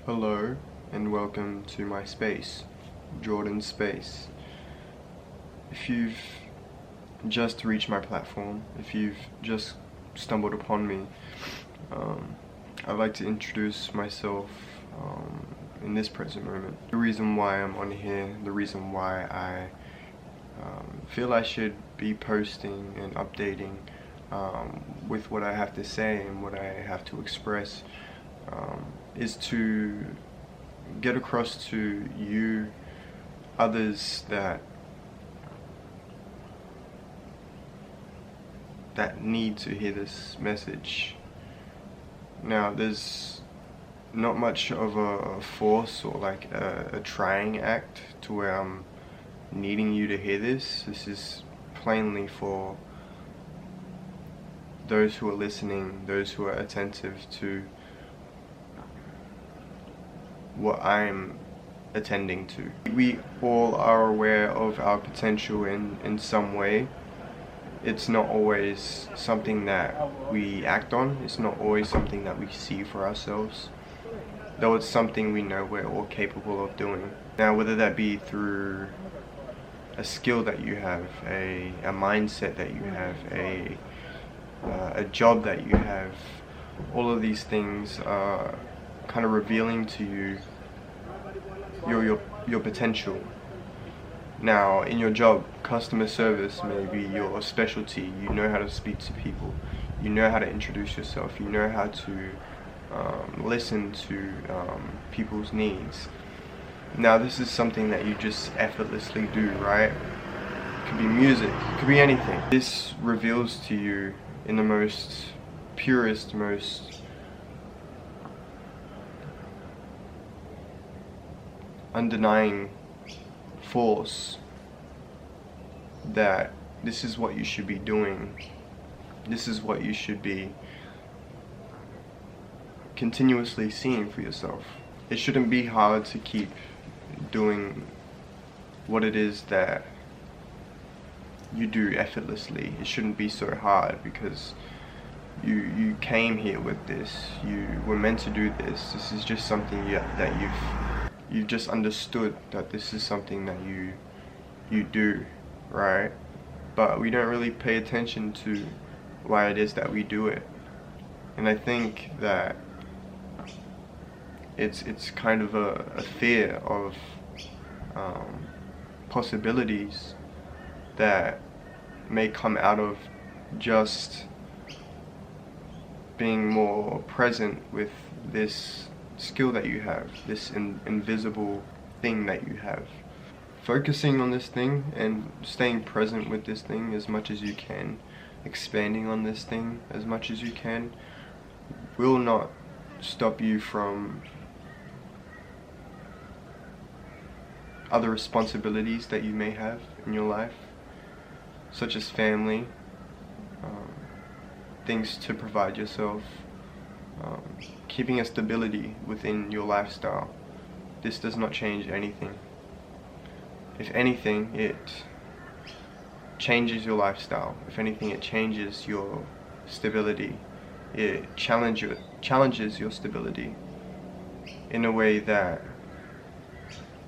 Hello and welcome to my space, Jordan Space. If you've just reached my platform, if you've just stumbled upon me, I'd like to introduce myself in this present moment. The reason why I'm on here, the reason why I feel I should be posting and updating with what I have to say and what I have to express is to get across to you, others that need to hear this message. Now, there's not much of a force or like a trying act to where I'm needing you to hear this. This is plainly for those who are listening, those who are attentive to what I'm attending to. We all are aware of our potential in some way. It's not always something that we act on. It's not always something that we see for ourselves, though it's something we know we're all capable of doing. Now, whether that be through a skill that you have, a mindset that you have, a job that you have, all of these things are kind of revealing to you your potential. Now, in your job, customer service may be your specialty. You know how to speak to people, you know how to introduce yourself, you know how to listen to people's needs. Now, this is something that you just effortlessly do, right? It could be music, it could be anything. This reveals to you in the most purest, most undenying force that this is what you should be doing. This is what you should be continuously seeing for yourself. It shouldn't be hard to keep doing what it is that you do effortlessly. It shouldn't be so hard because you came here with this. You were meant to do this. This is just something that you've just understood that this is something that you do, right? But we don't really pay attention to why it is that we do it. And I think that it's kind of a fear of possibilities that may come out of just being more present with this skill that you have, this invisible thing that you have. Focusing on this thing and staying present with this thing as much as you can, expanding on this thing as much as you can, will not stop you from other responsibilities that you may have in your life, such as family, things to provide yourself, keeping a stability within your lifestyle. This does not change anything. If anything, it changes your lifestyle. If anything, it changes your stability. It challenges your stability in a way that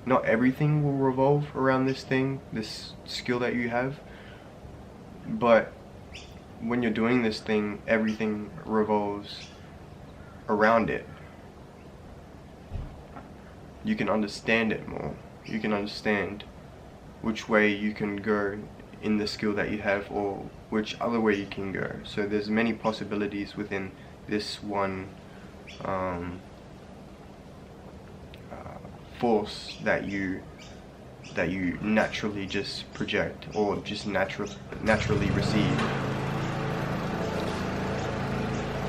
not everything will revolve around this thing, this skill that you have, but when you're doing this thing, everything revolves around it. You can understand it more. You can understand which way you can go in the skill that you have, or which other way you can go. So there's many possibilities within this one force that you naturally just project or just naturally receive.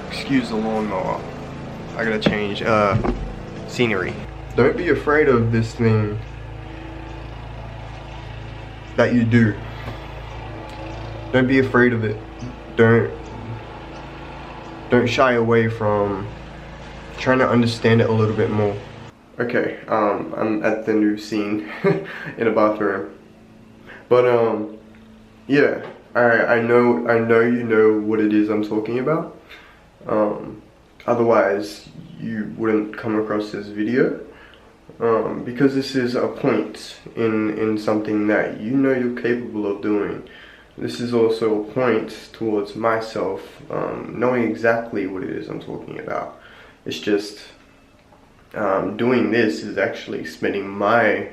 Excuse the lawnmower. I gotta change scenery. Don't be afraid of this thing that you do. Don't be afraid of it. Don't shy away from trying to understand it a little bit more. Okay, I'm at the new scene in a bathroom. But yeah, I know you know what it is I'm talking about. otherwise you wouldn't come across this video. Because this is a point in something that you know you're capable of doing. This is also a point towards myself, knowing exactly what it is I'm talking about. It's just doing this is actually expanding my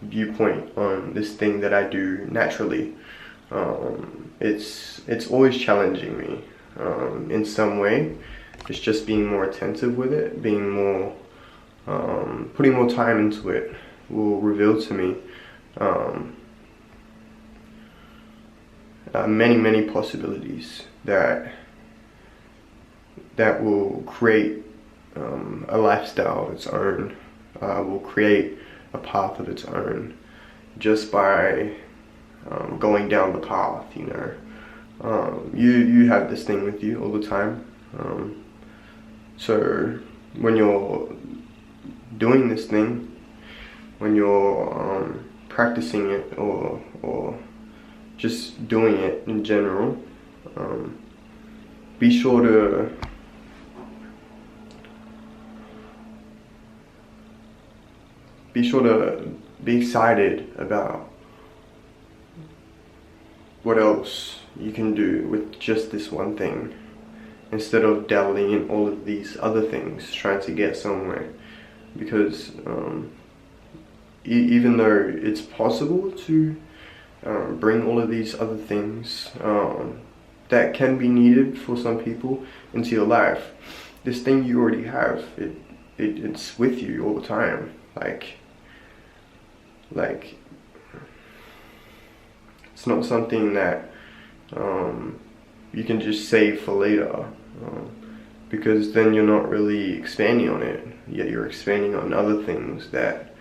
viewpoint on this thing that I do naturally. It's always challenging me in some way. It's just being more attentive with it, being more putting more time into it will reveal to me many possibilities that will create a lifestyle of its own, will create a path of its own, just by going down the path, you know. You have this thing with you all the time, so when you're doing this thing, when you're practicing it, or just doing it in general, be sure to be excited about what else you can do with just this one thing, instead of dabbling in all of these other things trying to get somewhere. Because even though it's possible to bring all of these other things that can be needed for some people into your life, this thing you already have, it's with you all the time. Like it's not something that you can just save for later, because then you're not really expanding on it, yet you're expanding on other things that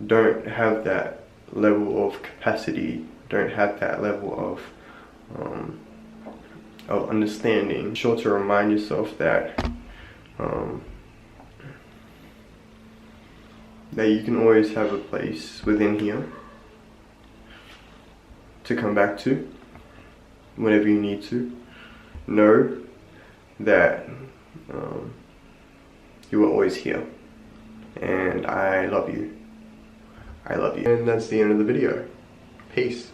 don't have that level of capacity, don't have that level of understanding. Be sure to remind yourself that that you can always have a place within here to come back to whenever you need to. Know that you are always here, and I love you. I love you. And that's the end of the video. Peace.